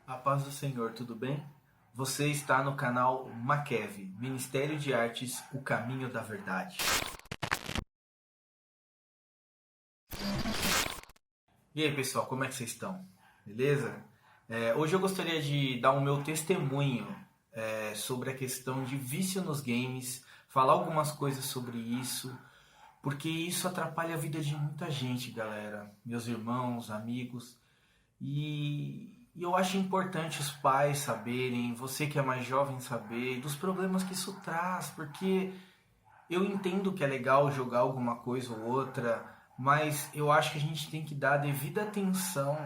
A paz do Senhor, tudo bem? Você está no canal Maqueve, Ministério de Artes, o caminho da verdade. E aí pessoal, como é que vocês estão? Beleza? Hoje eu gostaria de dar o meu testemunho sobre a questão de vício nos games, falar algumas coisas sobre isso, porque isso atrapalha a vida de muita gente, galera, meus irmãos, amigos. E eu acho importante os pais saberem, você que é mais jovem saber, dos problemas que isso traz, porque eu entendo que é legal jogar alguma coisa ou outra, mas eu acho que a gente tem que dar a devida atenção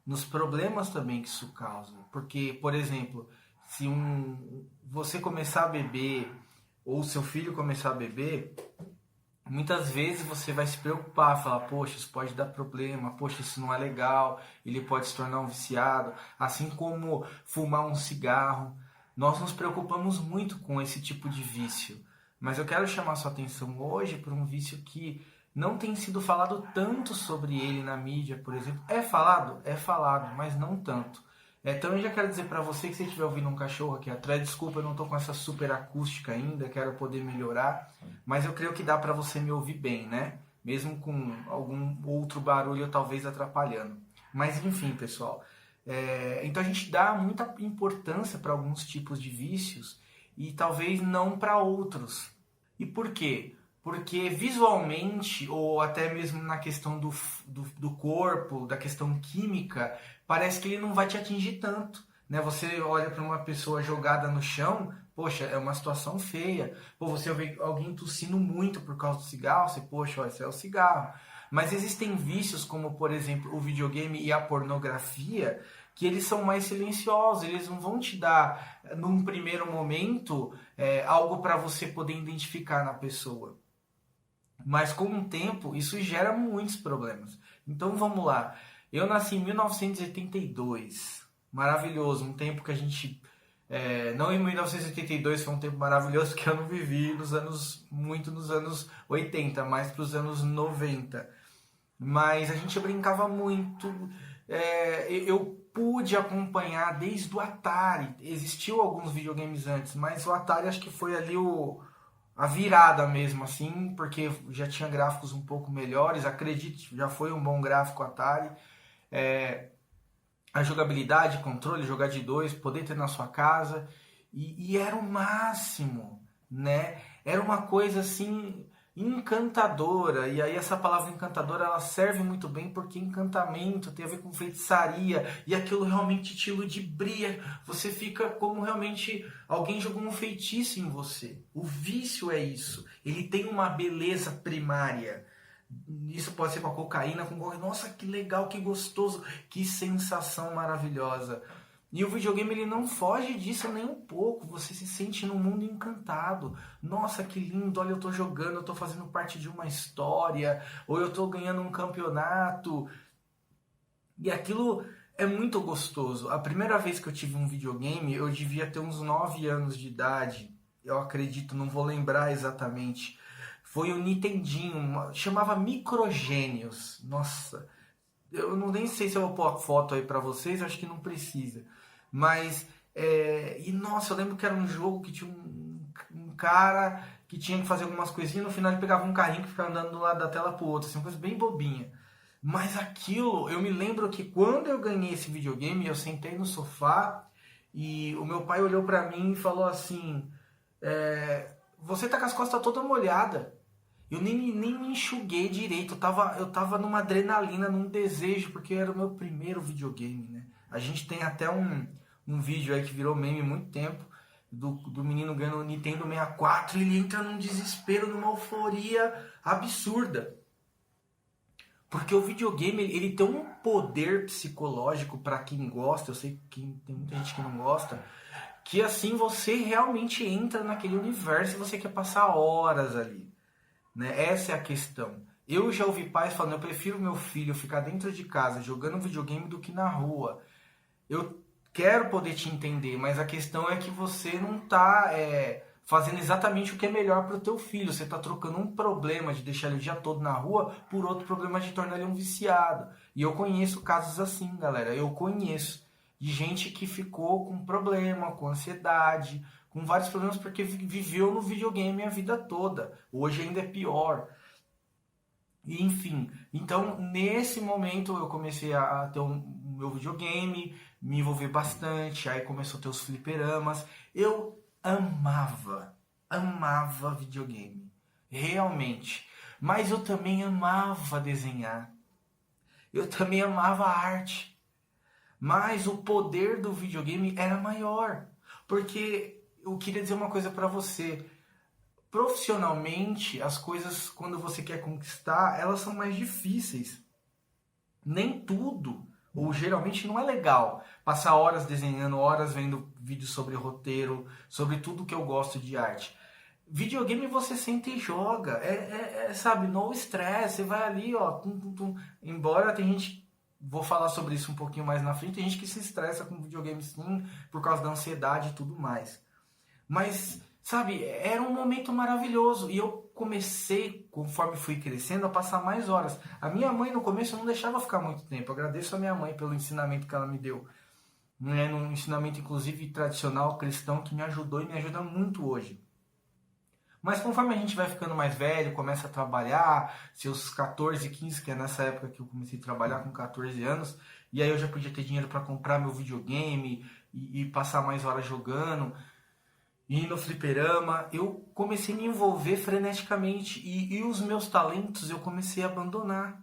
nos problemas também que isso causa. Porque, por exemplo, se você começar a beber ou seu filho começar a beber, muitas vezes você vai se preocupar, falar, poxa, isso pode dar problema, poxa, isso não é legal, ele pode se tornar um viciado, assim como fumar um cigarro. Nós nos preocupamos muito com esse tipo de vício, mas eu quero chamar sua atenção hoje para um vício que não tem sido falado tanto sobre ele na mídia, por exemplo. É falado, mas não tanto. Então eu já quero dizer para você que se estiver ouvindo um cachorro aqui atrás, desculpa, eu não estou com essa super acústica ainda, quero poder melhorar, mas eu creio que dá para você me ouvir bem, né? Mesmo com algum outro barulho talvez atrapalhando. Mas enfim, pessoal, então a gente dá muita importância para alguns tipos de vícios e talvez não para outros. E por quê? Porque visualmente, ou até mesmo na questão do corpo, da questão química, parece que ele não vai te atingir tanto. Né? Você olha para uma pessoa jogada no chão, poxa, é uma situação feia. Ou você vê alguém tossindo muito por causa do cigarro, você, poxa, esse é o cigarro. Mas existem vícios como, por exemplo, o videogame e a pornografia, que eles são mais silenciosos, eles não vão te dar, num primeiro momento, algo para você poder identificar na pessoa. Mas com o tempo, isso gera muitos problemas. Então vamos lá. Eu nasci em 1982. Maravilhoso. Um tempo que a gente... não em 1982 foi um tempo maravilhoso que eu não vivi muito nos anos 80, mais para os anos 90. Mas a gente brincava muito. Eu pude acompanhar desde o Atari. Existiu alguns videogames antes, mas o Atari acho que foi ali a virada mesmo, assim, porque já tinha gráficos um pouco melhores, acredite, já foi um bom gráfico Atari. A jogabilidade, controle, jogar de dois, poder ter na sua casa, e era o máximo, né? Era uma coisa assim encantadora, e aí essa palavra encantadora ela serve muito bem porque encantamento tem a ver com feitiçaria, e aquilo realmente te ludibria, você fica como realmente alguém jogou um feitiço em você. O vício é isso, ele tem uma beleza primária. Isso pode ser com a cocaína, com qualquer... Nossa, que legal, que gostoso, que sensação maravilhosa. E o videogame ele não foge disso nem um pouco. Você se sente num mundo encantado. Nossa, que lindo, olha, eu tô jogando, eu tô fazendo parte de uma história, ou eu tô ganhando um campeonato. E aquilo é muito gostoso. A primeira vez que eu tive um videogame, eu devia ter uns 9 anos de idade. Eu acredito, não vou lembrar exatamente. Foi um Nintendinho, chamava Microgênios. Nossa, eu não nem sei se eu vou pôr a foto aí pra vocês, acho que não precisa. Mas, e nossa, eu lembro que era um jogo que tinha um cara que tinha que fazer algumas coisinhas, no final ele pegava um carrinho que ficava andando do lado da tela pro outro, assim, uma coisa bem bobinha. Mas aquilo, eu me lembro que quando eu ganhei esse videogame, eu sentei no sofá e o meu pai olhou pra mim e falou assim, você tá com as costas toda molhada. Eu nem me enxuguei direito, eu tava numa adrenalina, num desejo, porque era o meu primeiro videogame, né? A gente tem até um vídeo aí que virou meme há muito tempo, do menino ganhando o Nintendo 64, e ele entra num desespero, numa euforia absurda. Porque o videogame, ele tem um poder psicológico para quem gosta, eu sei que tem muita gente que não gosta, que assim você realmente entra naquele universo e você quer passar horas ali. Né? Essa é a questão. Eu já ouvi pais falando, eu prefiro meu filho ficar dentro de casa jogando videogame do que na rua. Eu quero poder te entender, mas a questão é que você não está fazendo exatamente o que é melhor para o teu filho. Você está trocando um problema de deixar ele o dia todo na rua por outro problema de tornar ele um viciado. E eu conheço casos assim, galera. Eu conheço de gente que ficou com problema, com ansiedade, com vários problemas porque viveu no videogame a vida toda. Hoje ainda é pior. E, enfim, então nesse momento eu comecei a ter o meu videogame, me envolver bastante, aí começou a ter os fliperamas. Eu amava videogame, realmente. Mas eu também amava desenhar, eu também amava a arte. Mas o poder do videogame era maior, porque eu queria dizer uma coisa pra você. Profissionalmente, as coisas, quando você quer conquistar, elas são mais difíceis. Nem tudo, ou geralmente não é legal, passar horas desenhando, horas vendo vídeos sobre roteiro, sobre tudo que eu gosto de arte. Videogame você senta e joga, sabe, no stress, você vai ali, ó, tum, tum, tum. Embora tem gente, vou falar sobre isso um pouquinho mais na frente, tem gente que se estressa com videogame sim, por causa da ansiedade e tudo mais. Mas, sabe, era um momento maravilhoso e eu comecei, conforme fui crescendo, a passar mais horas. A minha mãe no começo não deixava ficar muito tempo, eu agradeço a minha mãe pelo ensinamento que ela me deu. Né? Um ensinamento, inclusive, tradicional, cristão, que me ajudou e me ajuda muito hoje. Mas conforme a gente vai ficando mais velho, começa a trabalhar, seus 14, 15, que é nessa época que eu comecei a trabalhar com 14 anos, e aí eu já podia ter dinheiro para comprar meu videogame e passar mais horas jogando, e no fliperama, eu comecei a me envolver freneticamente e os meus talentos eu comecei a abandonar.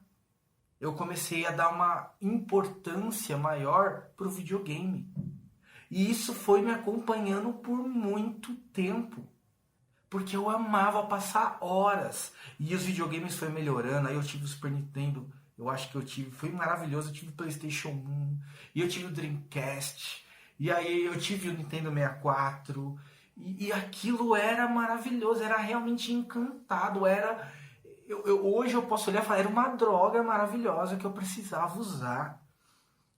Eu comecei a dar uma importância maior para o videogame. E isso foi me acompanhando por muito tempo. Porque eu amava passar horas. E os videogames foi melhorando. Aí eu tive o Super Nintendo. Eu acho que eu tive. Foi maravilhoso. Eu tive o PlayStation 1. E eu tive o Dreamcast. E aí eu tive o Nintendo 64. E aquilo era maravilhoso. Era realmente encantado. Hoje eu posso olhar e falar, era uma droga maravilhosa que eu precisava usar.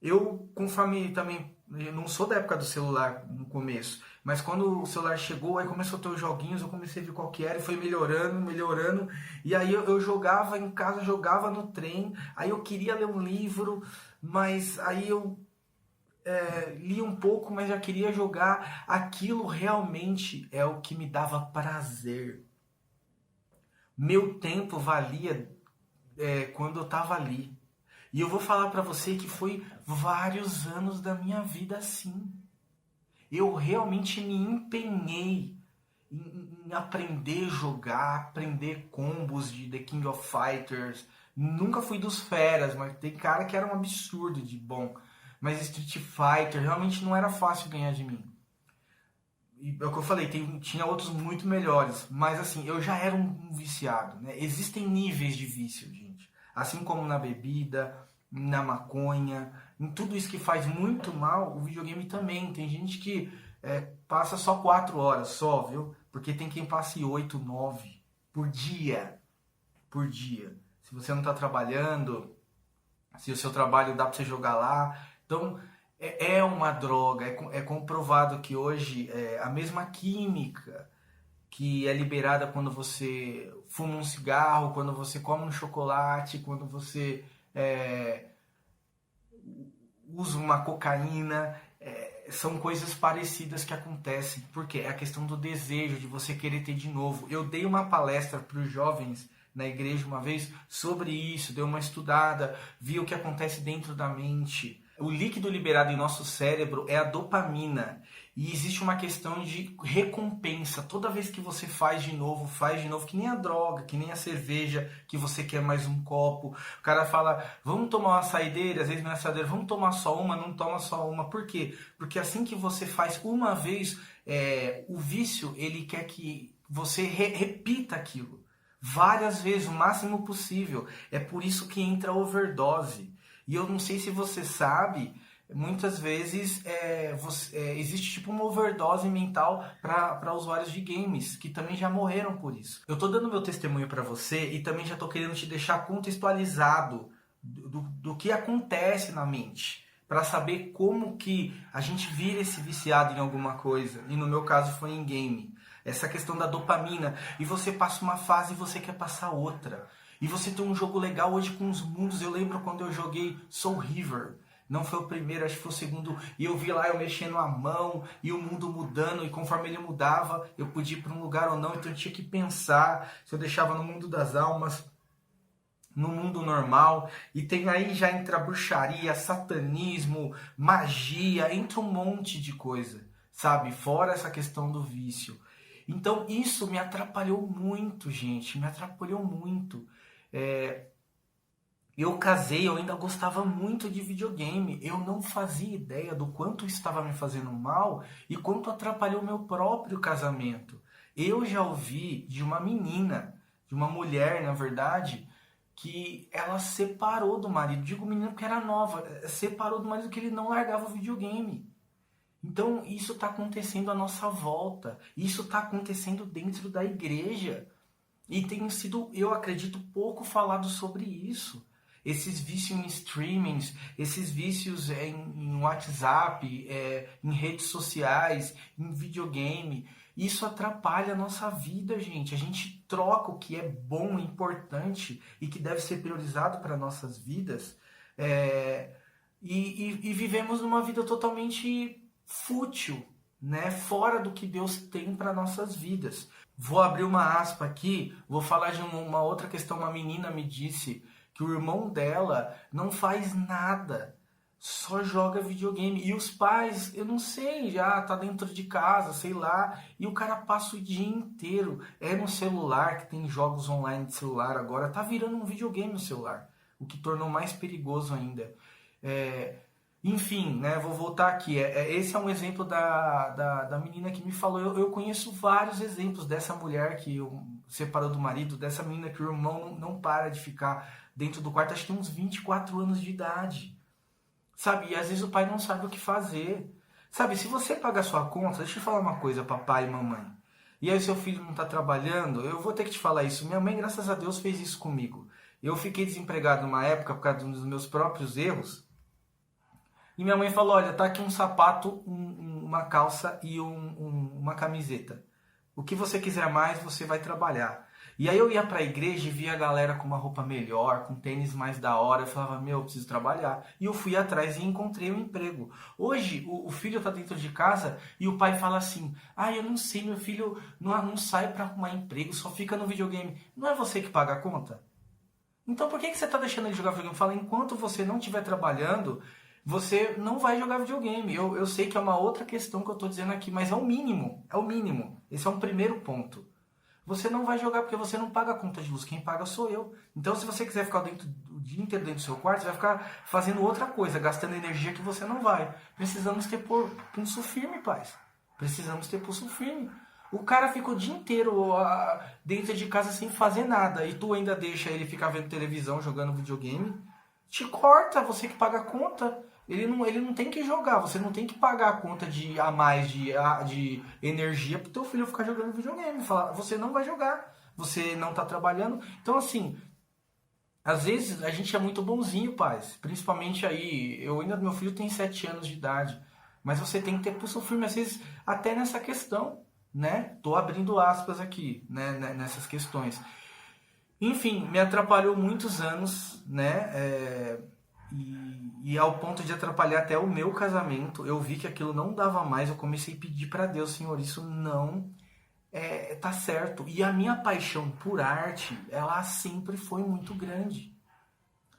Eu, conforme também, eu não sou da época do celular no começo, mas quando o celular chegou, aí começou a ter os joguinhos, eu comecei a ver qual que era e foi melhorando, e aí eu jogava em casa, jogava no trem, aí eu queria ler um livro, mas aí eu li um pouco, mas já queria jogar. Aquilo realmente é o que me dava prazer. Meu tempo valia quando eu estava ali. E eu vou falar pra você que foi vários anos da minha vida assim. Eu realmente me empenhei em aprender a jogar, aprender combos de The King of Fighters. Nunca fui dos feras, mas tem cara que era um absurdo de bom. Mas Street Fighter realmente não era fácil ganhar de mim. E é o que eu falei, tinha outros muito melhores. Mas assim, eu já era um viciado, né? Existem níveis de vício, gente. Assim como na bebida, na maconha, em tudo isso que faz muito mal, o videogame também. Tem gente que passa só 4 horas só, viu? Porque tem quem passe 8, 9 por dia. Por dia. Se você não está trabalhando, se o seu trabalho dá para você jogar lá. Então, é uma droga. É comprovado que hoje a mesma química que é liberada quando você fuma um cigarro, quando você come um chocolate, quando você usa uma cocaína, são coisas parecidas que acontecem, porque é a questão do desejo, de você querer ter de novo. Eu dei uma palestra para os jovens na igreja uma vez sobre isso, dei uma estudada, vi o que acontece dentro da mente. O líquido liberado em nosso cérebro é a dopamina. E existe uma questão de recompensa. Toda vez que você faz de novo, que nem a droga, que nem a cerveja, que você quer mais um copo. O cara fala, vamos tomar uma saideira, às vezes não é saideira, vamos tomar só uma, não toma só uma. Por quê? Porque assim que você faz uma vez, o vício, ele quer que você repita aquilo várias vezes, o máximo possível. É por isso que entra a overdose. E eu não sei se você sabe, muitas vezes existe tipo uma overdose mental para usuários de games, que também já morreram por isso. Eu tô dando meu testemunho para você e também já tô querendo te deixar contextualizado do que acontece na mente, para saber como que a gente vira esse viciado em alguma coisa. E no meu caso foi em game. Essa questão da dopamina. E você passa uma fase e você quer passar outra. E você tem um jogo legal hoje com os mundos. Eu lembro quando eu joguei Soul River. não foi o primeiro, acho que foi o segundo, e eu vi lá eu mexendo a mão, e o mundo mudando, e conforme ele mudava, eu podia ir para um lugar ou não, então eu tinha que pensar se eu deixava no mundo das almas, no mundo normal, e tem aí já entra bruxaria, satanismo, magia, entra um monte de coisa, sabe? Fora essa questão do vício. Então isso me atrapalhou muito, gente, me atrapalhou muito. Eu casei, eu ainda gostava muito de videogame, eu não fazia ideia do quanto isso estava me fazendo mal e quanto atrapalhou meu próprio casamento. Eu já ouvi de uma menina, de uma mulher, na verdade, que ela separou do marido. Digo menina porque era nova, separou do marido que ele não largava o videogame. Então isso está acontecendo à nossa volta, isso está acontecendo dentro da igreja. E tem sido, eu acredito, pouco falado sobre isso. Esses vícios em streamings, esses vícios em WhatsApp, em redes sociais, em videogame, isso atrapalha a nossa vida, gente. A gente troca o que é bom, importante e que deve ser priorizado para nossas vidas e vivemos numa vida totalmente fútil, né? Fora do que Deus tem para nossas vidas. Vou abrir uma aspa aqui, vou falar de uma outra questão. Uma menina me disse que o irmão dela não faz nada, só joga videogame. E os pais, eu não sei, já tá dentro de casa, sei lá, e o cara passa o dia inteiro. É no celular, que tem jogos online de celular agora, tá virando um videogame no celular, o que tornou mais perigoso ainda. Enfim, né, vou voltar aqui. Esse é um exemplo da menina que me falou. Eu conheço vários exemplos dessa mulher que separou do marido, dessa menina que o irmão não para de ficar dentro do quarto, acho que tem uns 24 anos de idade. Sabe? E às vezes o pai não sabe o que fazer. Sabe, se você paga a sua conta, deixa eu falar uma coisa, papai e mamãe. E aí seu filho não está trabalhando, eu vou ter que te falar isso. Minha mãe, graças a Deus, fez isso comigo. Eu fiquei desempregado numa época por causa dos meus próprios erros. E minha mãe falou, olha, tá aqui um sapato, uma calça e uma camiseta. O que você quiser mais, você vai trabalhar. E aí eu ia pra igreja e via a galera com uma roupa melhor, com tênis mais da hora. Eu falava, eu preciso trabalhar. E eu fui atrás e encontrei um emprego. Hoje, o filho tá dentro de casa e o pai fala assim, eu não sei, meu filho não sai pra arrumar emprego, só fica no videogame. Não é você que paga a conta? Então por que você tá deixando ele jogar videogame? Fala, enquanto você não estiver trabalhando, você não vai jogar videogame. Eu sei que é uma outra questão que eu estou dizendo aqui, mas é o mínimo. É o mínimo. Esse é um primeiro ponto. Você não vai jogar porque você não paga a conta de luz. Quem paga sou eu. Então, se você quiser ficar o dia inteiro dentro do seu quarto, você vai ficar fazendo outra coisa, gastando energia que você não vai. Precisamos ter pulso firme, pais. Precisamos ter pulso firme. O cara fica o dia inteiro dentro de casa sem fazer nada. E tu ainda deixa ele ficar vendo televisão, jogando videogame. Te corta, você que paga a conta. Ele não tem que jogar, você não tem que pagar a conta a mais de energia pro teu filho ficar jogando videogame. Você não vai jogar, você não tá trabalhando. Então, assim, às vezes a gente é muito bonzinho, pais. Principalmente aí, meu filho tem 7 anos de idade. Mas você tem que ter pulso firme, às vezes, até nessa questão, né? Tô abrindo aspas aqui, né? Nessas questões. Enfim, me atrapalhou muitos anos, né? E ao ponto de atrapalhar até o meu casamento. Eu vi que aquilo não dava mais. Eu comecei a pedir para Deus, Senhor, isso não tá certo. E a minha paixão por arte, ela sempre foi muito grande.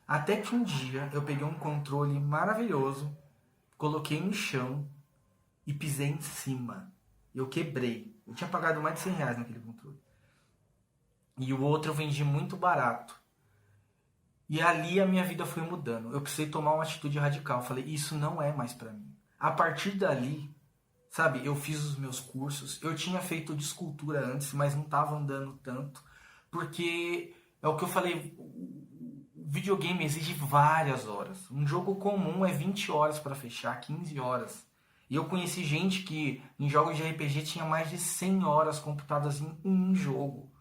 Até que um dia eu peguei um controle maravilhoso, coloquei no chão e pisei em cima. Eu quebrei. Eu tinha pagado mais de R$100 naquele controle. E o outro eu vendi muito barato. E ali a minha vida foi mudando. Eu precisei tomar uma atitude radical. Eu falei, isso não é mais pra mim. A partir dali, sabe, eu fiz os meus cursos. Eu tinha feito de escultura antes, mas não estava andando tanto. Porque é o que eu falei, o videogame exige várias horas. Um jogo comum é 20 horas para fechar, 15 horas. E eu conheci gente que em jogos de RPG tinha mais de 100 horas computadas em um jogo.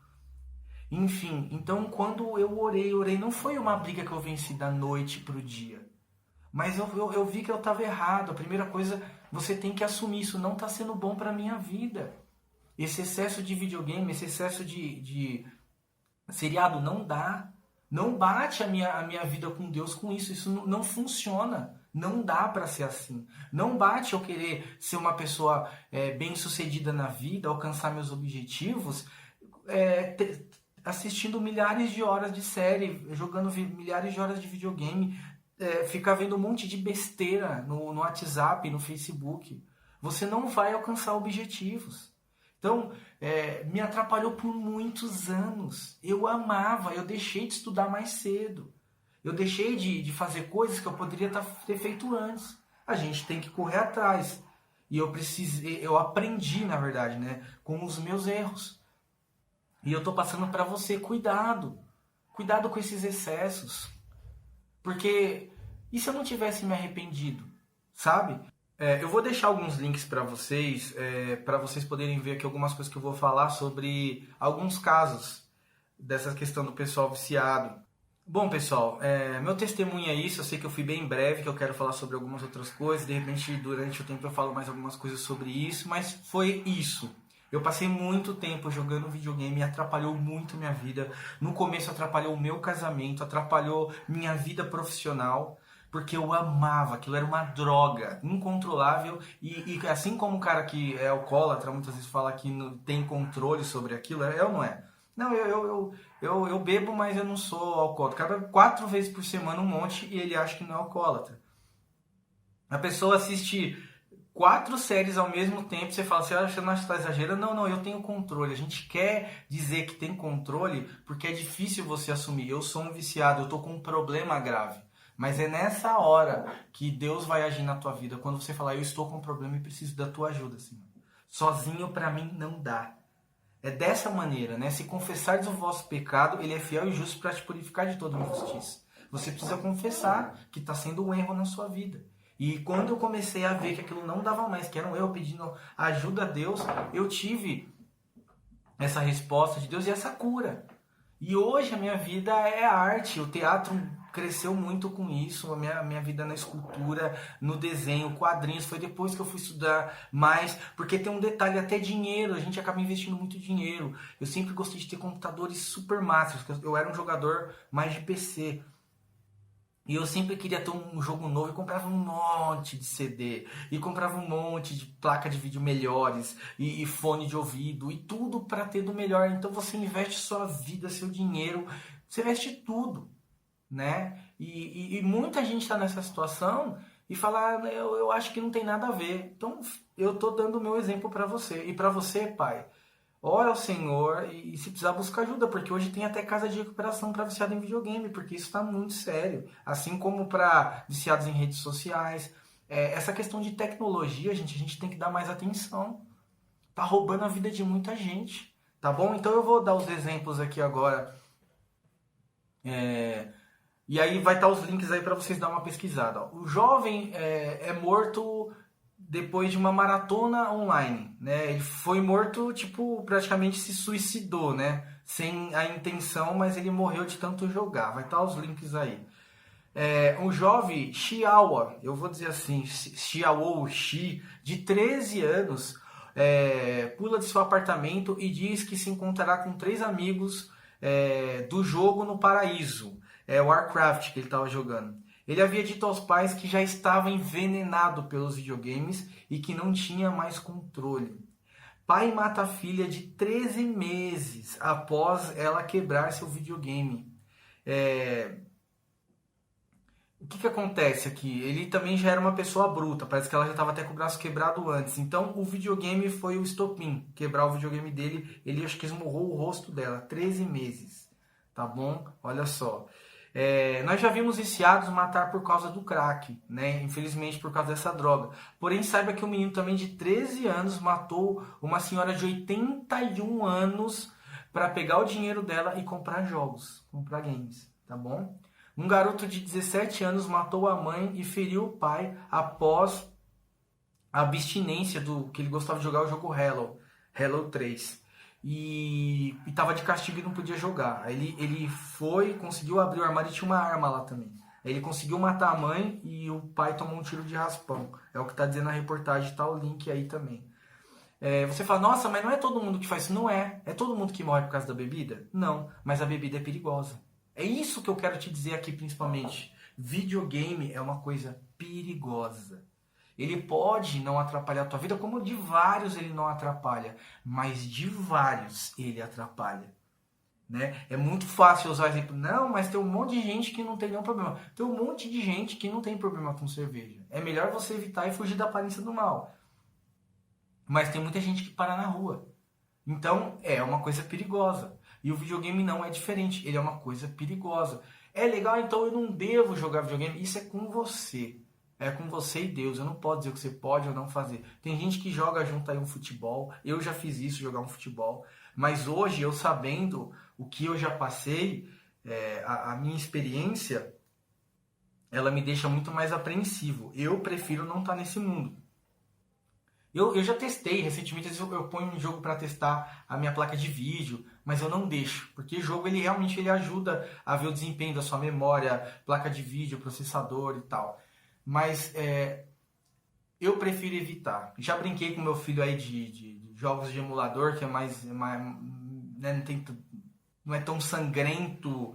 Enfim, então quando eu orei, não foi uma briga que eu venci da noite pro dia. Mas eu vi que eu estava errado. A primeira coisa, você tem que assumir, isso não está sendo bom para a minha vida. Esse excesso de videogame, esse excesso de seriado não dá. Não bate a minha vida com Deus com isso. Isso não funciona. Não dá para ser assim. Não bate eu querer ser uma pessoa bem-sucedida na vida, alcançar meus objetivos, assistindo milhares de horas de série, jogando milhares de horas de videogame, ficar vendo um monte de besteira no WhatsApp, no Facebook. Você não vai alcançar objetivos. Então, me atrapalhou por muitos anos. Eu amava, eu deixei de estudar mais cedo. Eu deixei de fazer coisas que eu poderia ter feito antes. A gente tem que correr atrás. E eu aprendi, na verdade, né, com os meus erros. E eu estou passando para você, cuidado. Cuidado com esses excessos. Porque, e se eu não tivesse me arrependido? Sabe? Eu vou deixar alguns links para vocês poderem ver aqui algumas coisas que eu vou falar sobre alguns casos dessa questão do pessoal viciado. Bom, pessoal, meu testemunho é isso. Eu sei que eu fui bem breve, que eu quero falar sobre algumas outras coisas. De repente, durante o tempo eu falo mais algumas coisas sobre isso, mas foi isso. Eu passei muito tempo jogando videogame e atrapalhou muito minha vida. No começo atrapalhou o meu casamento, atrapalhou minha vida profissional, porque eu amava, aquilo era uma droga incontrolável. E assim como o cara que é alcoólatra muitas vezes fala que não tem controle sobre aquilo, eu não é. Não, eu bebo, mas eu não sou alcoólatra. O cara bebe 4 vezes por semana um monte e ele acha que não é alcoólatra. A pessoa assiste 4 séries ao mesmo tempo, você fala, você não está exagerando? Não, eu tenho controle. A gente quer dizer que tem controle porque é difícil você assumir. Eu sou um viciado, eu estou com um problema grave. Mas é nessa hora que Deus vai agir na tua vida. Quando você falar, eu estou com um problema e preciso da tua ajuda, Senhor. Sozinho para mim não dá. É dessa maneira, né? Se confessares o vosso pecado, ele é fiel e justo para te purificar de toda injustiça. Você precisa confessar que está sendo um erro na sua vida. E quando eu comecei a ver que aquilo não dava mais, que era um erro pedindo ajuda a Deus, eu tive essa resposta de Deus e essa cura. E hoje a minha vida é arte, o teatro cresceu muito com isso, a minha vida na escultura, no desenho, quadrinhos, foi depois que eu fui estudar mais, porque tem um detalhe, até dinheiro, a gente acaba investindo muito dinheiro. Eu sempre gostei de ter computadores super massas, eu era um jogador mais de PC. E eu sempre queria ter um jogo novo e comprava um monte de CD. E comprava um monte de placa de vídeo melhores. E fone de ouvido. E tudo para ter do melhor. Então você investe sua vida, seu dinheiro. Você investe tudo. Né? E muita gente está nessa situação e fala, eu acho que não tem nada a ver. Então eu estou dando o meu exemplo para você. E para você, pai, ora ao Senhor e se precisar buscar ajuda, porque hoje tem até casa de recuperação para viciado em videogame, porque isso está muito sério. Assim como para viciados em redes sociais. Essa questão de tecnologia, gente, a gente tem que dar mais atenção. Tá roubando a vida de muita gente, tá bom? Então eu vou dar os exemplos aqui agora. E aí vai estar os links aí para vocês dar uma pesquisada. O jovem é morto depois de uma maratona online, né? Ele foi morto, tipo, praticamente se suicidou, né? Sem a intenção, mas ele morreu de tanto jogar. Vai estar os links aí. Um jovem Chihuahua, eu vou dizer assim, Chihuahua ou Xi, de 13 anos, pula de seu apartamento e diz que se encontrará com 3 amigos do jogo no paraíso. Warcraft que ele estava jogando. Ele havia dito aos pais que já estava envenenado pelos videogames e que não tinha mais controle. Pai mata a filha de 13 meses após ela quebrar seu videogame. O que acontece aqui? Ele também já era uma pessoa bruta, parece que ela já estava até com o braço quebrado antes. Então o videogame foi o estopim, quebrar o videogame dele, ele acho que esmurrou o rosto dela, 13 meses, tá bom? Olha só. Nós já vimos viciados matar por causa do crack, né? Infelizmente por causa dessa droga. Porém, saiba que um menino também de 13 anos matou uma senhora de 81 anos para pegar o dinheiro dela e comprar jogos, comprar games, tá bom? Um garoto de 17 anos matou a mãe e feriu o pai após a abstinência do que ele gostava de jogar o jogo Halo 3. E estava de castigo e não podia jogar. Aí ele conseguiu abrir o armário e tinha uma arma lá também. Aí ele conseguiu matar a mãe e o pai tomou um tiro de raspão. É o que está dizendo na reportagem, tá o link aí também. Você fala, nossa, mas não é todo mundo que faz isso. Não é. É todo mundo que morre por causa da bebida? Não, mas a bebida é perigosa. É isso que eu quero te dizer aqui principalmente. Videogame é uma coisa perigosa. Ele pode não atrapalhar a tua vida, como de vários ele não atrapalha, mas de vários ele atrapalha. Né? É muito fácil usar o exemplo, não, mas tem um monte de gente que não tem nenhum problema. Tem um monte de gente que não tem problema com cerveja. É melhor você evitar e fugir da aparência do mal. Mas tem muita gente que para na rua. Então é uma coisa perigosa. E o videogame não é diferente, ele é uma coisa perigosa. É legal, então eu não devo jogar videogame. Isso é com você. É com você e Deus. Eu não posso dizer o que você pode ou não fazer. Tem gente que joga junto aí um futebol. Eu já fiz isso, jogar um futebol. Mas hoje, eu sabendo o que eu já passei, a minha experiência, ela me deixa muito mais apreensivo. Eu prefiro não estar nesse mundo. Eu já testei, recentemente eu ponho um jogo para testar a minha placa de vídeo, mas eu não deixo, porque o jogo ele realmente ajuda a ver o desempenho da sua memória, placa de vídeo, processador e tal. Mas eu prefiro evitar. Já brinquei com meu filho aí de jogos de emulador, que é mais né, não é tão sangrento,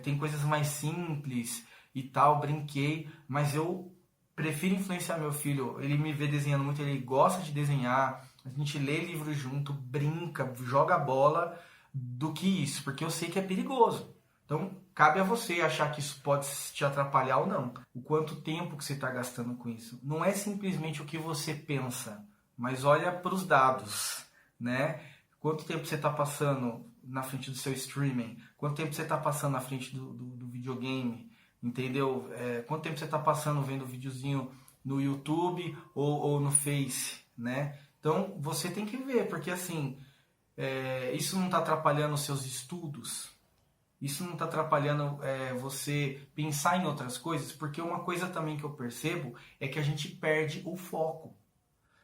tem coisas mais simples e tal, brinquei, mas eu prefiro influenciar meu filho. Ele me vê desenhando muito, ele gosta de desenhar, a gente lê livro junto, brinca, joga bola, do que isso, porque eu sei que é perigoso. Então, cabe a você achar que isso pode te atrapalhar ou não. O quanto tempo que você está gastando com isso. Não é simplesmente o que você pensa, mas olha para os dados, né? Quanto tempo você está passando na frente do seu streaming? Quanto tempo você está passando na frente do videogame? Entendeu? Quanto tempo você está passando vendo videozinho no YouTube ou no Face, né? Então, você tem que ver, porque assim, isso não está atrapalhando os seus estudos? Isso não está atrapalhando você pensar em outras coisas? Porque uma coisa também que eu percebo é que a gente perde o foco.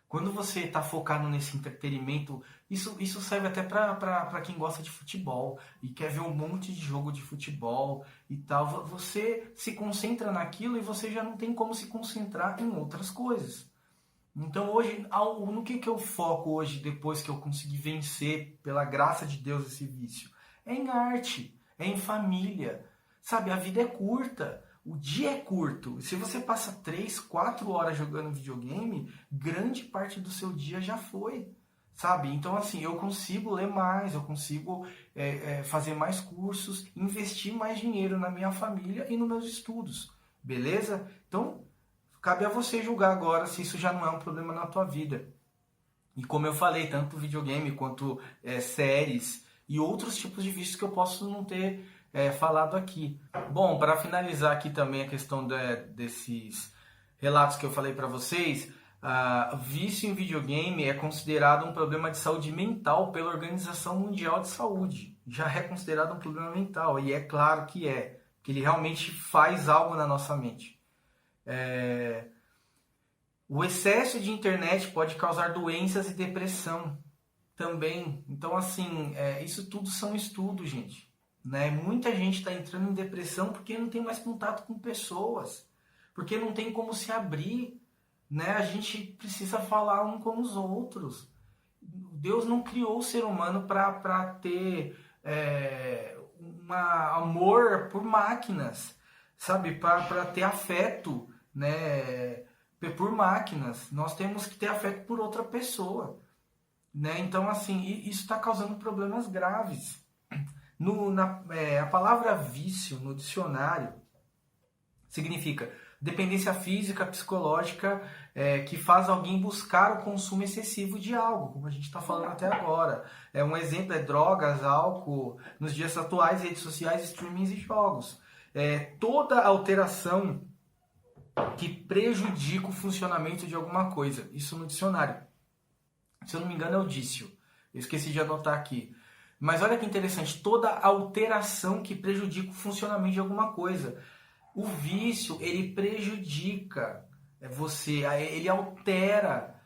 Quando você está focado nesse entretenimento, isso serve até para quem gosta de futebol e quer ver um monte de jogo de futebol e tal. Você se concentra naquilo e você já não tem como se concentrar em outras coisas. Então hoje, no que eu foco hoje, depois que eu consegui vencer, pela graça de Deus, esse vício? É em arte, é em família. Sabe, a vida é curta. O dia é curto. Se você passa 3, 4 horas jogando videogame, grande parte do seu dia já foi, sabe? Então, assim, eu consigo ler mais, eu consigo fazer mais cursos, investir mais dinheiro na minha família e nos meus estudos, beleza? Então, cabe a você julgar agora se isso já não é um problema na tua vida. E como eu falei, tanto videogame quanto séries e outros tipos de vícios que eu posso não ter falado aqui. Bom, para finalizar aqui também a questão desses relatos que eu falei para vocês, vício em videogame é considerado um problema de saúde mental pela Organização Mundial de Saúde. Já é considerado um problema mental, e é claro que que ele realmente faz algo na nossa mente. O excesso de internet pode causar doenças e depressão também. Então, assim, isso tudo são estudos, gente. Né? Muita gente está entrando em depressão porque não tem mais contato com pessoas, porque não tem como se abrir, né? A gente precisa falar um com os outros. Deus não criou o ser humano para ter um amor por máquinas, sabe? Para ter afeto, né? Por máquinas. Nós temos que ter afeto por outra pessoa, né? Então, assim, isso está causando problemas graves. A palavra vício no dicionário significa dependência física, psicológica, que faz alguém buscar o consumo excessivo de algo, como a gente está falando até agora. Um exemplo é drogas, álcool, nos dias atuais, redes sociais, streamings e jogos. Toda alteração que prejudica o funcionamento de alguma coisa. Isso no dicionário. Se eu não me engano é o dício. Eu esqueci de anotar aqui. Mas olha que interessante, toda alteração que prejudica o funcionamento de alguma coisa. O vício, ele prejudica você, ele altera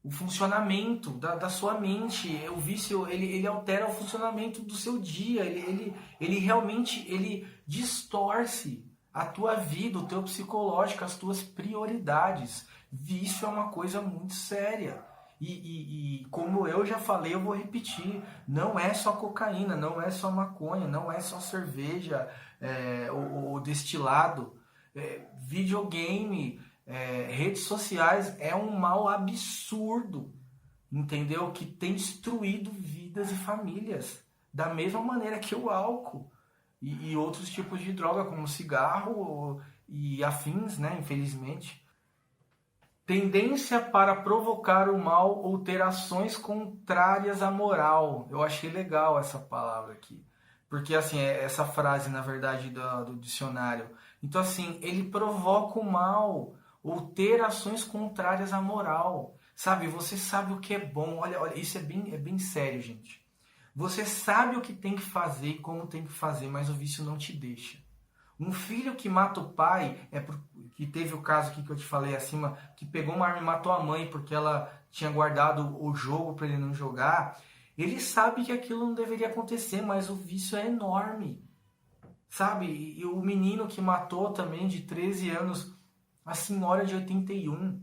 o funcionamento da sua mente. O vício, ele altera o funcionamento do seu dia, ele realmente distorce a tua vida, o teu psicológico, as tuas prioridades. Vício é uma coisa muito séria. E como eu já falei, eu vou repetir, não é só cocaína, não é só maconha, não é só cerveja ou destilado. Videogame, redes sociais é um mal absurdo, entendeu? Que tem destruído vidas e famílias, da mesma maneira que o álcool e outros tipos de droga, como cigarro e afins, né? Infelizmente. Tendência para provocar o mal ou ter ações contrárias à moral. Eu achei legal essa palavra aqui. Porque, assim, essa frase, na verdade, do dicionário. Então, assim, ele provoca o mal ou ter ações contrárias à moral. Sabe, você sabe o que é bom. Olha, isso é bem sério, gente. Você sabe o que tem que fazer e como tem que fazer, mas o vício não te deixa. Um filho que mata o pai, que teve o caso aqui que eu te falei acima, que pegou uma arma e matou a mãe porque ela tinha guardado o jogo para ele não jogar, ele sabe que aquilo não deveria acontecer, mas o vício é enorme. Sabe? E o menino que matou também, de 13 anos, a senhora de 81.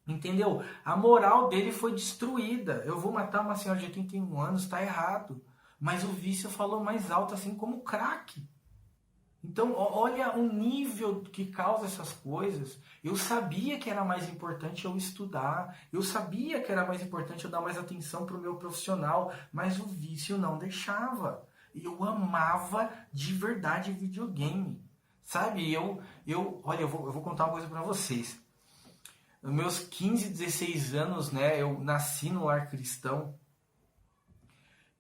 Entendeu? A moral dele foi destruída. Eu vou matar uma senhora de 81 anos, está errado. Mas o vício falou mais alto, assim como o crack. Então, olha o nível que causa essas coisas. Eu sabia que era mais importante eu estudar, eu sabia que era mais importante eu dar mais atenção para o meu profissional, mas o vício não deixava. Eu amava de verdade videogame, sabe? Olha, eu vou contar uma coisa para vocês. Nos meus 15, 16 anos, né, eu nasci no lar cristão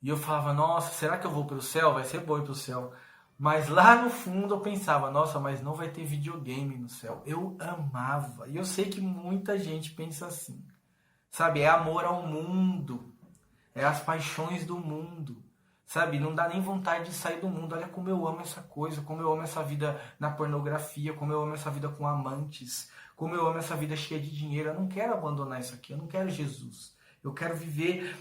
e eu falava, nossa, será que eu vou para o céu? Vai ser bom ir para o céu. Mas lá no fundo eu pensava, nossa, mas não vai ter videogame no céu. Eu amava. E eu sei que muita gente pensa assim. Sabe, é amor ao mundo. É as paixões do mundo. Sabe, não dá nem vontade de sair do mundo. Olha como eu amo essa coisa, como eu amo essa vida na pornografia, como eu amo essa vida com amantes, como eu amo essa vida cheia de dinheiro. Eu não quero abandonar isso aqui, eu não quero Jesus. Eu quero viver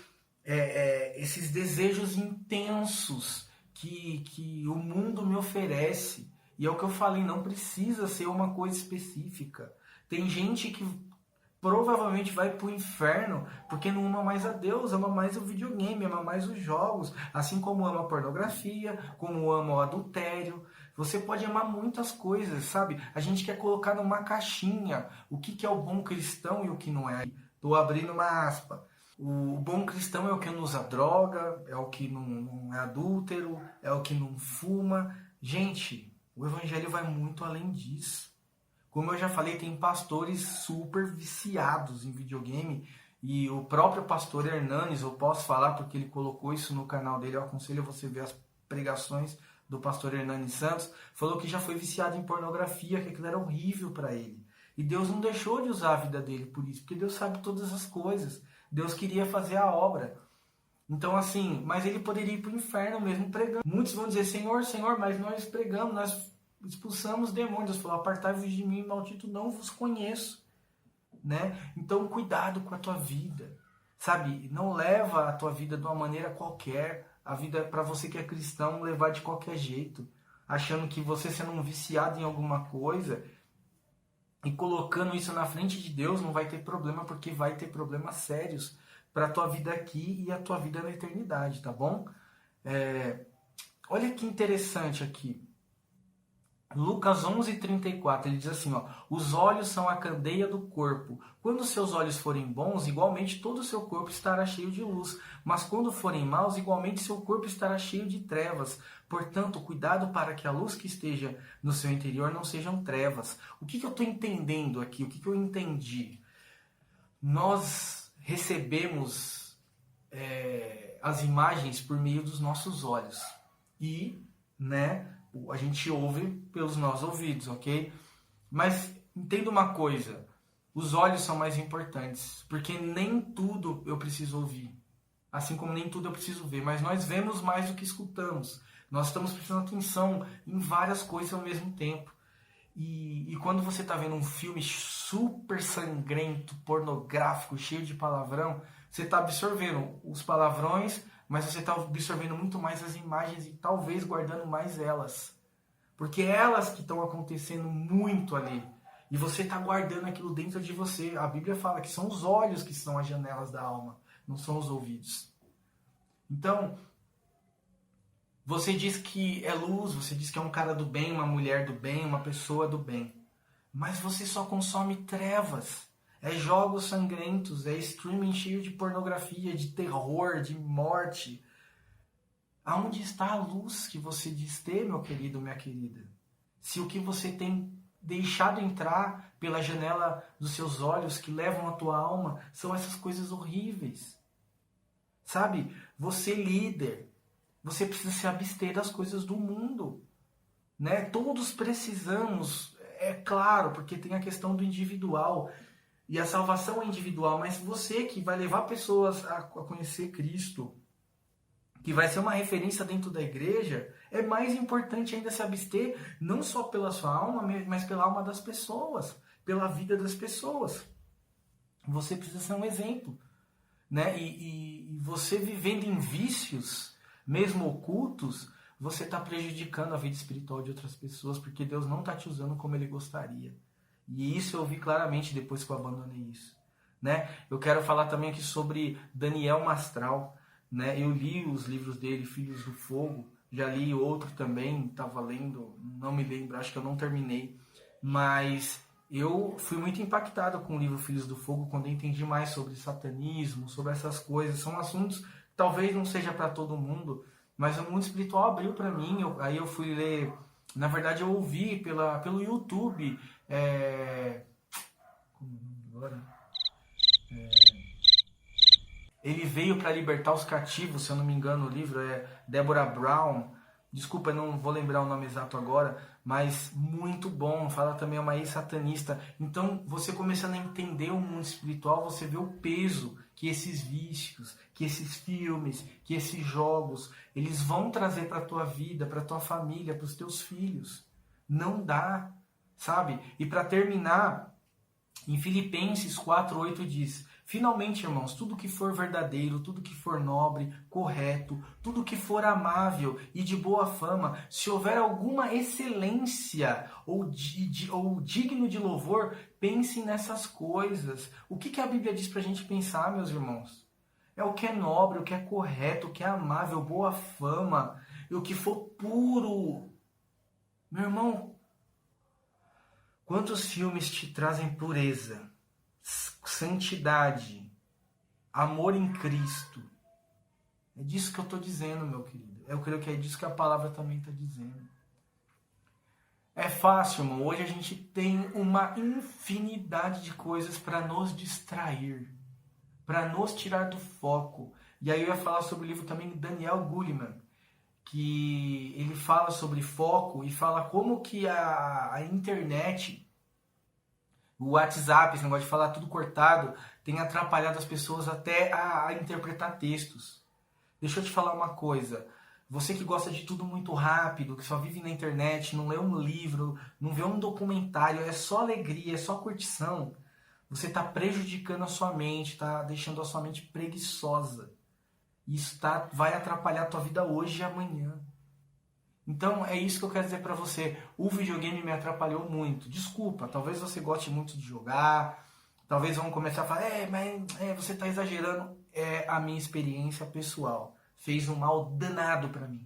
esses desejos intensos que o mundo me oferece. E é o que eu falei, não precisa ser uma coisa específica. Tem gente que provavelmente vai pro inferno porque não ama mais a Deus, ama mais o videogame, ama mais os jogos, assim como ama a pornografia, como ama o adultério. Você pode amar muitas coisas, sabe? A gente quer colocar numa caixinha o que é o bom cristão e o que não é. Estou abrindo uma aspa. O bom cristão é o que não usa droga, é o que não é adúltero, é o que não fuma. Gente, o evangelho vai muito além disso. Como eu já falei, tem pastores super viciados em videogame e o próprio pastor Hernanes, eu posso falar porque ele colocou isso no canal dele, eu aconselho você ver as pregações do pastor Hernanes Santos, falou que já foi viciado em pornografia, que aquilo era horrível para ele. E Deus não deixou de usar a vida dele por isso, porque Deus sabe todas as coisas. Deus queria fazer a obra. Então, assim, mas ele poderia ir para o inferno mesmo pregando. Muitos vão dizer, Senhor, Senhor, mas nós pregamos, nós expulsamos demônios. Deus falou, apartai-vos de mim, maldito, não vos conheço. Né? Então, cuidado com a tua vida. Sabe, não leva a tua vida de uma maneira qualquer. A vida, para você que é cristão, levar de qualquer jeito. Achando que você sendo um viciado em alguma coisa e colocando isso na frente de Deus não vai ter problema, porque vai ter problemas sérios para a tua vida aqui e a tua vida na eternidade, tá bom? Olha que interessante aqui. Lucas 11:34, ele diz assim, ó, os olhos são a candeia do corpo. Quando seus olhos forem bons, igualmente todo o seu corpo estará cheio de luz. Mas quando forem maus, igualmente seu corpo estará cheio de trevas. Portanto, cuidado para que a luz que esteja no seu interior não sejam trevas. O que eu estou entendendo aqui? O que eu entendi? Nós recebemos as imagens por meio dos nossos olhos. E, né, a gente ouve pelos nossos ouvidos, ok? Mas entenda uma coisa, os olhos são mais importantes, porque nem tudo eu preciso ouvir, assim como nem tudo eu preciso ver, mas nós vemos mais do que escutamos, nós estamos prestando atenção em várias coisas ao mesmo tempo. E quando você está vendo um filme super sangrento, pornográfico, cheio de palavrão, você está absorvendo os palavrões, mas você está absorvendo muito mais as imagens e talvez guardando mais elas. Porque é elas que estão acontecendo muito ali. E você está guardando aquilo dentro de você. A Bíblia fala que são os olhos que são as janelas da alma, não são os ouvidos. Então, você diz que é luz, você diz que é um cara do bem, uma mulher do bem, uma pessoa do bem. Mas você só consome trevas. É jogos sangrentos, é streaming cheio de pornografia, de terror, de morte. Aonde está a luz que você diz ter, meu querido, minha querida? Se o que você tem deixado entrar pela janela dos seus olhos, que levam a tua alma, são essas coisas horríveis. Sabe? Você líder, você precisa se abster das coisas do mundo. Né? Todos precisamos, é claro, porque tem a questão do individual. E a salvação é individual, mas você que vai levar pessoas a conhecer Cristo, que vai ser uma referência dentro da igreja, é mais importante ainda se abster, não só pela sua alma, mas pela alma das pessoas, pela vida das pessoas. Você precisa ser um exemplo. Né? E você vivendo em vícios, mesmo ocultos, você está prejudicando a vida espiritual de outras pessoas, porque Deus não está te usando como Ele gostaria. E isso eu vi claramente depois que eu abandonei isso. Né? Eu quero falar também aqui sobre Daniel Mastral. Né? Eu li os livros dele, Filhos do Fogo, já li outro também, estava lendo, não me lembro, acho que eu não terminei, mas eu fui muito impactado com o livro Filhos do Fogo quando eu entendi mais sobre satanismo, sobre essas coisas. São assuntos que talvez não seja para todo mundo, mas o mundo espiritual abriu para mim. Aí eu fui ler, na verdade eu ouvi pelo YouTube, como agora? Ele veio para libertar os cativos, se eu não me engano, o livro é Deborah Brown. Desculpa, eu não vou lembrar o nome exato agora, mas muito bom. Fala também uma ex-satanista. Então, você começando a entender o mundo espiritual, você vê o peso que esses vícios, que esses filmes, que esses jogos, eles vão trazer para a tua vida, para a tua família, para os teus filhos. Não dá, sabe? E para terminar, em Filipenses 4:8 diz: finalmente, irmãos, tudo que for verdadeiro, tudo que for nobre, correto, tudo que for amável e de boa fama, se houver alguma excelência ou digno de louvor, pensem nessas coisas. O que a Bíblia diz para a gente pensar, meus irmãos? É o que é nobre, o que é correto, o que é amável, boa fama, e o que for puro. Meu irmão, quantos filmes te trazem pureza, santidade, amor em Cristo? É disso que eu estou dizendo, meu querido. Eu creio que é disso que a palavra também está dizendo. É fácil, irmão. Hoje a gente tem uma infinidade de coisas para nos distrair, para nos tirar do foco. E aí eu ia falar sobre o livro também de Daniel Goleman, que ele fala sobre foco e fala como que a internet, o WhatsApp, esse negócio de falar tudo cortado, tem atrapalhado as pessoas até a interpretar textos. Deixa eu te falar uma coisa. Você que gosta de tudo muito rápido, que só vive na internet, não lê um livro, não vê um documentário, é só alegria, é só curtição, você está prejudicando a sua mente, está deixando a sua mente preguiçosa. Isso vai atrapalhar a tua vida hoje e amanhã. Então é isso que eu quero dizer pra você. O videogame me atrapalhou muito. Desculpa, talvez você goste muito de jogar. Talvez vão começar a falar, mas você tá exagerando. É a minha experiência pessoal. Fez um mal danado pra mim.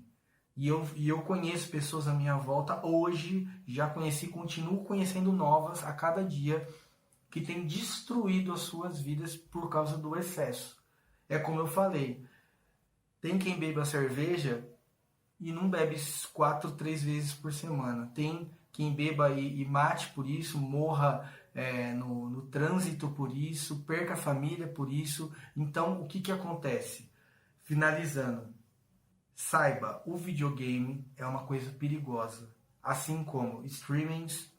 E eu conheço pessoas à minha volta hoje, já conheci, continuo conhecendo novas a cada dia, que têm destruído as suas vidas por causa do excesso. É como eu falei, tem quem beba cerveja e não bebe 4, 3 vezes por semana. Tem quem beba e mate por isso, morra no trânsito por isso, perca a família por isso. Então, o que acontece? Finalizando, saiba, o videogame é uma coisa perigosa. Assim como streamings,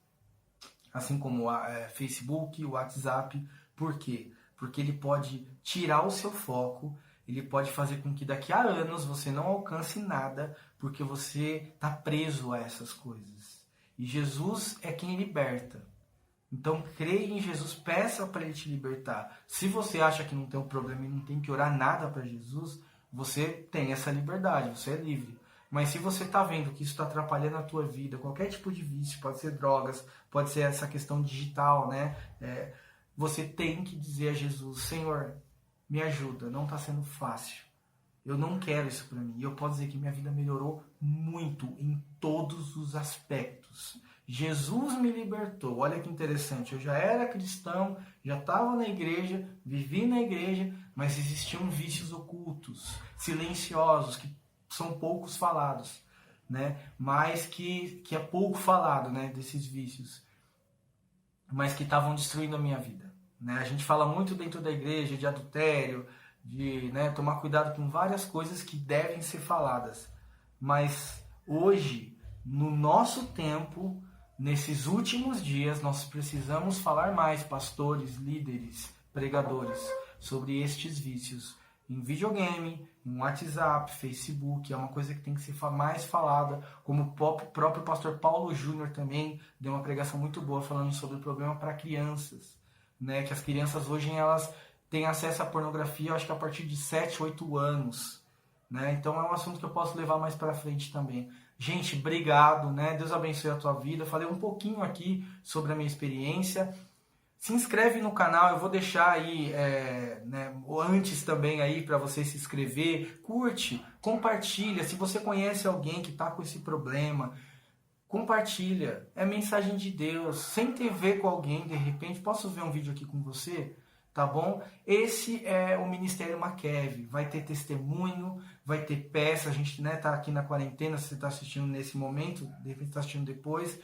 assim como Facebook, WhatsApp. Por quê? Porque ele pode tirar o seu foco, ele pode fazer com que daqui a anos você não alcance nada, porque você está preso a essas coisas. E Jesus é quem liberta. Então creia em Jesus, peça para Ele te libertar. Se você acha que não tem um problema e não tem que orar nada para Jesus, você tem essa liberdade, você é livre. Mas se você está vendo que isso está atrapalhando a tua vida, qualquer tipo de vício, pode ser drogas, pode ser essa questão digital, né? Você tem que dizer a Jesus, Senhor, me ajuda, não está sendo fácil. Eu não quero isso para mim. E eu posso dizer que minha vida melhorou muito em todos os aspectos. Jesus me libertou. Olha que interessante. Eu já era cristão, já estava na igreja, vivi na igreja, mas existiam vícios ocultos, silenciosos, que são poucos falados, né? Mas que é pouco falado, né? Desses vícios, mas que estavam destruindo a minha vida, né? A gente fala muito dentro da igreja de adultério, de, né, tomar cuidado com várias coisas que devem ser faladas. Mas hoje, no nosso tempo, nesses últimos dias, nós precisamos falar mais, pastores, líderes, pregadores, sobre estes vícios. Em videogame, em WhatsApp, Facebook, é uma coisa que tem que ser mais falada. Como o próprio pastor Paulo Júnior também deu uma pregação muito boa falando sobre o problema para crianças, né? Que as crianças hoje elas têm acesso à pornografia, acho que a partir de 7, 8 anos, né? Então é um assunto que eu posso levar mais para frente também. Gente, obrigado, né? Deus abençoe a tua vida. Falei um pouquinho aqui sobre a minha experiência. Se inscreve no canal, eu vou deixar aí, né, antes também aí para você se inscrever. Curte, compartilha. Se você conhece alguém que está com esse problema, compartilha. É mensagem de Deus. Sem ter a ver com alguém, de repente, posso ver um vídeo aqui com você? Tá bom? Esse é o Ministério Makev. Vai ter testemunho, vai ter peça. A gente, né, tá aqui na quarentena, se você está assistindo nesse momento, de repente está assistindo depois.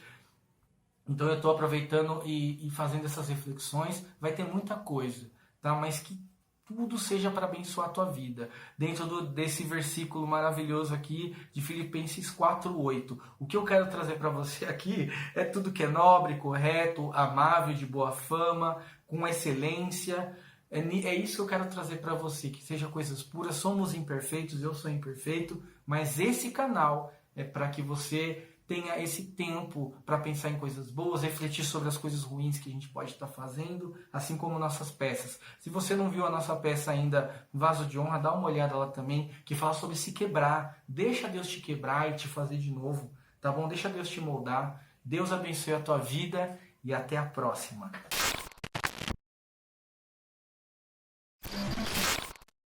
Então eu estou aproveitando e fazendo essas reflexões. Vai ter muita coisa, tá? Mas que tudo seja para abençoar a tua vida. Dentro desse versículo maravilhoso aqui de Filipenses 4:8. O que eu quero trazer para você aqui é tudo que é nobre, correto, amável, de boa fama, com excelência. É isso que eu quero trazer para você, que seja coisas puras. Somos imperfeitos, eu sou imperfeito, mas esse canal é para que você tenha esse tempo para pensar em coisas boas, refletir sobre as coisas ruins que a gente pode estar fazendo, assim como nossas peças. Se você não viu a nossa peça ainda, Vaso de Honra, dá uma olhada lá também, que fala sobre se quebrar. Deixa Deus te quebrar e te fazer de novo, tá bom? Deixa Deus te moldar. Deus abençoe a tua vida e até a próxima.